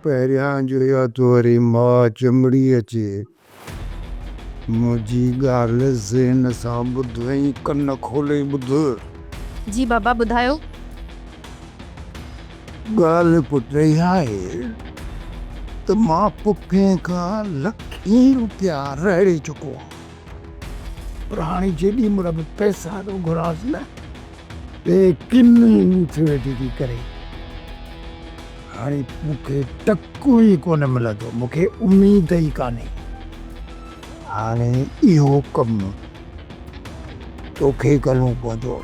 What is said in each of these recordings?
पहिरियां जो या तो वरी मां चमड़ी अचे मुंहिंजी ॻाल्हि ज़हन सां ॿुधई, कन खोले ॿुध। जी बाबा ॿुधायो। ॻाल्हि पुट इहा आहे त मां पुफे खां लखी रुपया रहिड़े चुको आहियां, पर हाणे जेॾी महिल बि पैसा थो घुरांसि न किनी थी वेठी थी करे। हाणे मूंखे टको ई कोन मिलंदो, मूंखे उमेद ई कान्हे। हाणे इहो कमु तोखे करिणो पवंदो।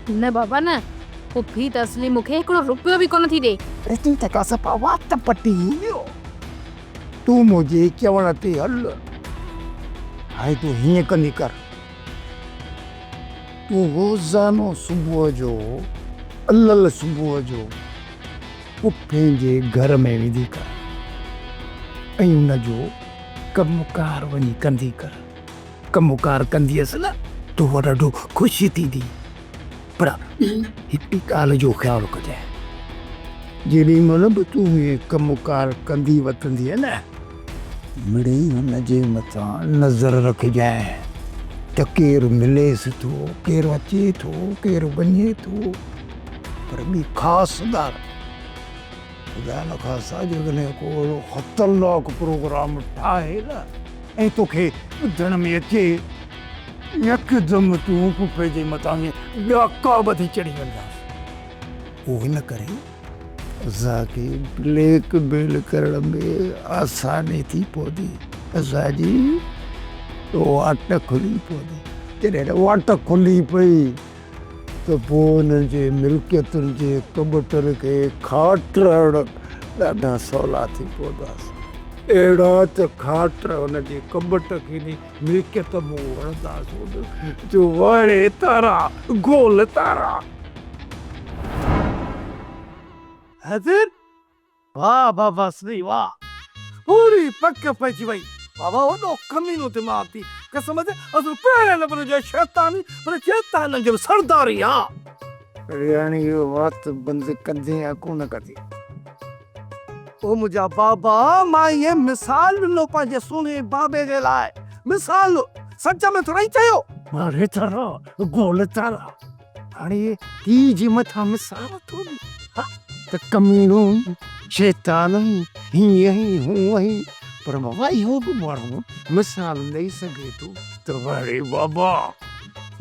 न बाबा न, पुफी त असली मूंखे हिकिड़ो रुपयो बि कोन थी ॾे। तूं त का सफ़ा वात पटी वियो, तूं मुंहिंजे चवण ते हल। हाणे तूं हीअं कंदी कर, तूं रोज़ानो सुबुह जो अलल सुबुह जो पुफे जे घर में वेंदी कर ऐं हुनजो कमुकार वञी कंदी कर। कमुकार कंदी हुअसि न तो ॾाढो ख़ुशी थींदी। पर हिकिड़ी ॻाल्हि जो ख़्यालु कजांइ, जेॾी महिल बि तूं इहे कमुकार कंदी वठंदीअ न, मिड़ई हुनजे मथां नज़र रखजांइ त केरु मिलेसि थो, केरु अचे थो, केरु वञे थो। पर ॿी ख़ासि ॻाल्हि, ख़ुदा न ख़ासा जेकॾहिं को ख़तरनाक प्रोग्राम ठाहे न ऐं तोखे ॿुधण में अचे, यकदमि तूं पुफे जे मथां ॿिया ॿधी चढ़ी वेंदासीं। उहो हिन करे असांखे ब्लैकमेल करण में आसानी थी पवंदी। असांजी वाट खुली पवंदी। जॾहिं वाट खुली पई त पोइ हुननि जे मिल्कियतुनि जे कबटनि खे खाटण ॾाढा सवला थी पवंदासीं। अहिड़ा त खाट हुनजे कबट खे मिल्कियत मूं वणंदासीं जो वणे तारा गोल तारा। हज़र वाह बाबा श्री वाह, पूरी पक पइजी वई। बाबा वॾो कमीनो दिमाग़ थी कसम से, असुल पहिरें नंबर जो शैतानी, पर शैतान जो सरदारी आहे। यानी इहो वात बंदि कंदे या कोन कंदे? ओ मुंहिंजा बाबा, मां ये मिसाल ॾिनो पंहिंजे सुहिणे बाबे जे लाइ। मिसाल सच में थोरा ई चयो मारे तारा गोल तारा। हाणे ही जे मथां मिसाल थोरी त कमीनो शैतान हीअं ई हूअं ई, पर बाबा इहो बि माण्हू मिसाल ॾेई सघे थो त वणे बाबा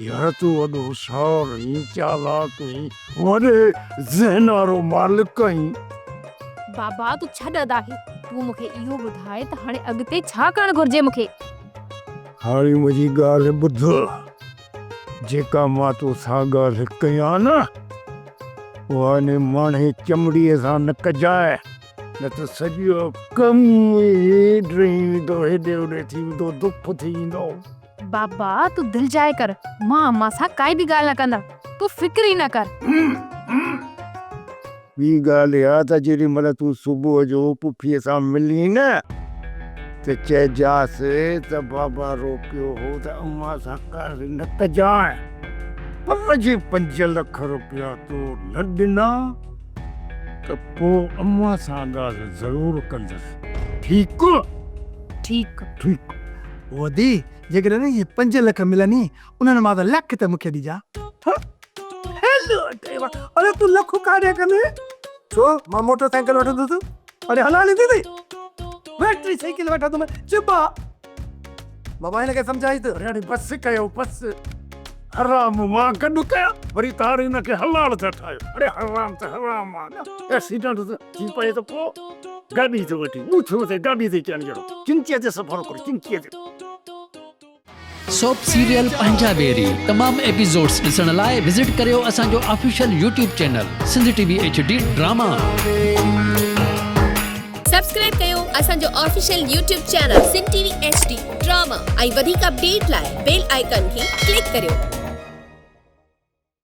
यार तूं वॾो होशियारु आहीं, चालाक आहीं, वॾे ज़हन वारो मालिक आहीं। बाबा तूं छॾ दाही, तूं मूंखे इहो ॿुधाए त हाणे अॻिते छा करणु घुर्जे मूंखे। हाणे मुंहिंजी ॻाल्हि ॿुध, जेका मां तोसां ॻाल्हि कयां न उहा ने माणे चमड़ीअ सां न कजाए, न त सॼो कमु हेॾे वेंदो, हेॾे होॾे थी वेंदो, दुख थी वेंदो। बाबा तूं दिलि जाए कर, मां सां काई बि ॻाल्हि न कंदा, तूं फिक्र ई न कर। ॿी ॻाल्हि इहा त जेॾी महिल तूं सुबुह जो पुफीअ सां मिली न त चइजांसि त बाबा रोकियो हो त अम्मा सां ॻाल्हि न कजांइ, पर जे 5 लख रुपया तूं न ॾिना त पोइ अम्मा सां ॻाल्हि ज़रूरु कंदसि। ठीकु ठीकु ठीकु। वधी जेकॾहिं न इहे 5 लख मिलनि उन्हनि मां त लख त मूंखे ॾिजां। अरे तूं लख काॾे कंदे? छो मां मोटरसाइकिल वठंदुसि? अरे हलाली थी बैटरी साइकिल वठंदुमि चिबा। बाबा हिनखे सम्झाई त अरे बस कयो बस, हराम मां गॾु कयां वरी तार हिनखे हलाल था ठाहियो। अरे हराम त हराम आहे, एक्सीडेंट थी पए त पोइ गाॾी थो वठी ऊठ ते गाॾी ते चढ़ जहिड़ो चिंचीअ ते सफ़र करो, चिंचीअ ते। सोप सीरियल पंजाबेरी तमाम एपिसोड्स ॾिसण लाइ विज़िट करियो असांजो official YouTube channel Sindh TV HD drama. Subscribe कयो असांजो official YouTube channel Sindh TV HD drama ऐं वधीक अपडेट लाइ बेल आइकन खे क्लिक करियो।